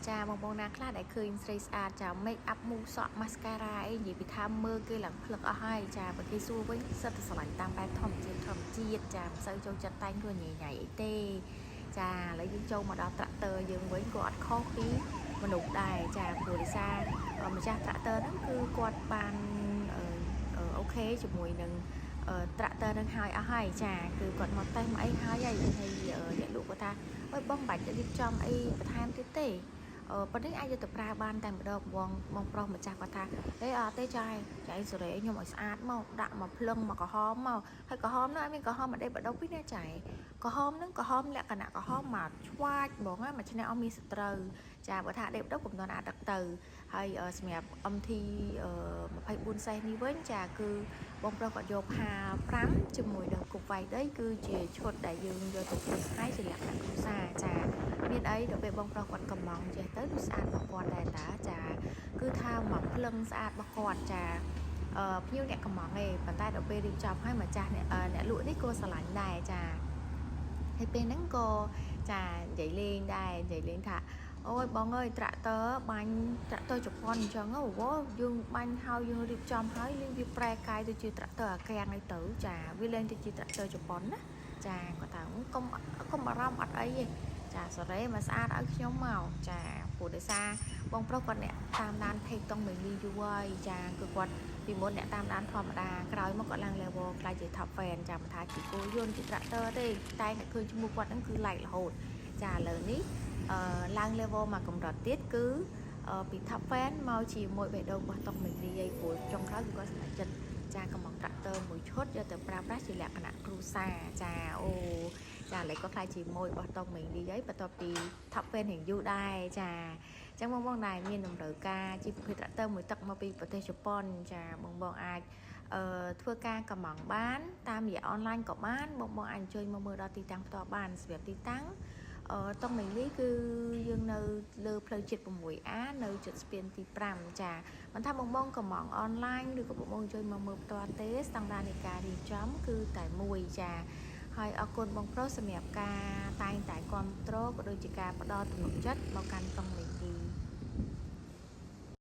ចាបងណាខ្លះដែលឃើញស្រីស្អាតចា make up មូសក់ mascara អីនិយាយពីថាមើលគេឡើងភ្លឹកអស់ហើយចាបើគេសួរវិញសិតតែស្រឡាញ់តាមបែបធម្មជាតិចាមិនសូវចូលចិត្តតែងខ្លួនញ៉ៃអីទេចាឥឡូវយើងចូលមកដល់ត្រាក់ទ័រយើងវិញក៏អត់ខុសពីមនុស្សដែរចាព្រោះដោយសារម្ចាស់ត្រាក់ទ័រហ្នឹងគឺគាត់បានអូខេជាមួយនឹងត្រាក់ទ័រនឹងហើយអស់ហើយចាគឺគាត់មកតេស្តមកអីហើយអ្នកលក់គាត់ថាអើយបងបាច់រៀបចំអីបន្ថែមទៀតទេប៉ុន្តែអាចយកទៅប្រើបានតែម្ដងបងប្រុសម្ចាស់គាត់ថាអេអត់ទេចាឯងសេរីខ្ញុំឲ្យស្អាតមកដាក់មកភ្លឹងមកក្រហមមកហើយក្រហមនោះអត់មានក្រហមអដេបដុបទេណាចាក្រហមហ្នឹងក្រហមលក្ខណៈក្រហមមកឆ្វាចហ្មងណាមួយឆ្នាំអត់មានសត្រូវចាបើថាអដេបដុបកុំតន់អាចដឹកទៅហើយសម្រាប់ MT 24សេសនេះវិញចាគឺបងប្រុសគាត់យក55ជាមួយនឹងគប់វាយដីគឺជាឈុតដែលយើងយកទៅធ្វើស្អែកជាលក្ខណៈគ្រួសារចាមានអីដល់ពេលបងប្រុសគាត់កំងចេះទៅស្អាតរបស់គាត់ដែរតាចាគឺថាមកភ្លឹងស្អាតរបស់គាត់ចាភ្ញៀវអ្នកកំងឯងប៉ុន្តែដល់ពេលរៀបចំឲ្យម្ចាស់អ្នកលក់នេះក៏ស្រឡាញ់ដែរចាហើយពេលហ្នឹងក៏ចានិយាយលេងដែរនិយាយលេងថាអូយបងអើយត្រាក់ទ័របាញ់ត្រាក់ទ័រជប៉ុនអញ្ចឹងយើងបាញ់ហើយយើងរៀបចំហើយលេងវាប្រែកាយទៅជាត្រាក់ទ័រអាកាំងនេះទៅចាវាលេងទៅជាត្រាក់ទ័រជប៉ុនណាចាគាត់ថាកុំអារម្មណ៍អត់អីទេចាសរ៉េមកស្អាតឲ្យខ្ញុំមកចាព្រោះដោយសារបងប្រុសគាត់អ្នកតាមដាន page តុងមីលីយូរហើយចាគឺគាត់ពីមុនអ្នកតាមដានធម្មតាក្រោយមកគាត់ឡើង level ខ្លាយជា top fan ចាំមិនថាជាគោយន្តជា tractor ទេតែអ្នកឃើញឈ្មោះគាត់ហ្នឹងគឺ like រហូតចាឥឡូវនេះឡើង level មកកម្រិតទៀតគឺពី top fan មកជាមួយបេះដូងរបស់តុងមីលីហើយព្រោះចុងក្រោយគឺគាត់សម្រេចចិត្តចាកំង tractor មួយឈុតយកទៅប្រើប្រាស់ជាលក្ខណៈគ្រួសារចាអូចាឥឡូវក៏ខ្លាយជាមួយរបស់តុងមីលីហើយបន្ទាប់ពី top fan រៀងយូរដែរចាអញ្ចឹងបងដែរមានតម្រូវការជាប្រភេទ tractor មួយទឹកមកពីប្រទេសជប៉ុនចាបងអាចធ្វើការកំងបានតាមរយៈអនឡាញក៏បានបងអាចអញ្ជើញមកមើលដល់ទីតាំងផ្ទាល់បានសម្រាប់ទីតាំងតុងមីលីគឺយើងនៅលើផ្លូវជាតិ 6A នៅជិតស្ពានទី5ចាមិនថាបងកំងអនឡាញឬក៏បងជួយមកមើលផ្ទាល់ទេស្តង់ដារនៃការរៀបចំគឺតែមួយចាហើយអរគុណបងប្រុសសម្រាប់ការតែងតែគ្រប់គ្រងក៏ដូចជាការផ្ដល់ទំនុកចិត្តមកកាន់តុងមីលី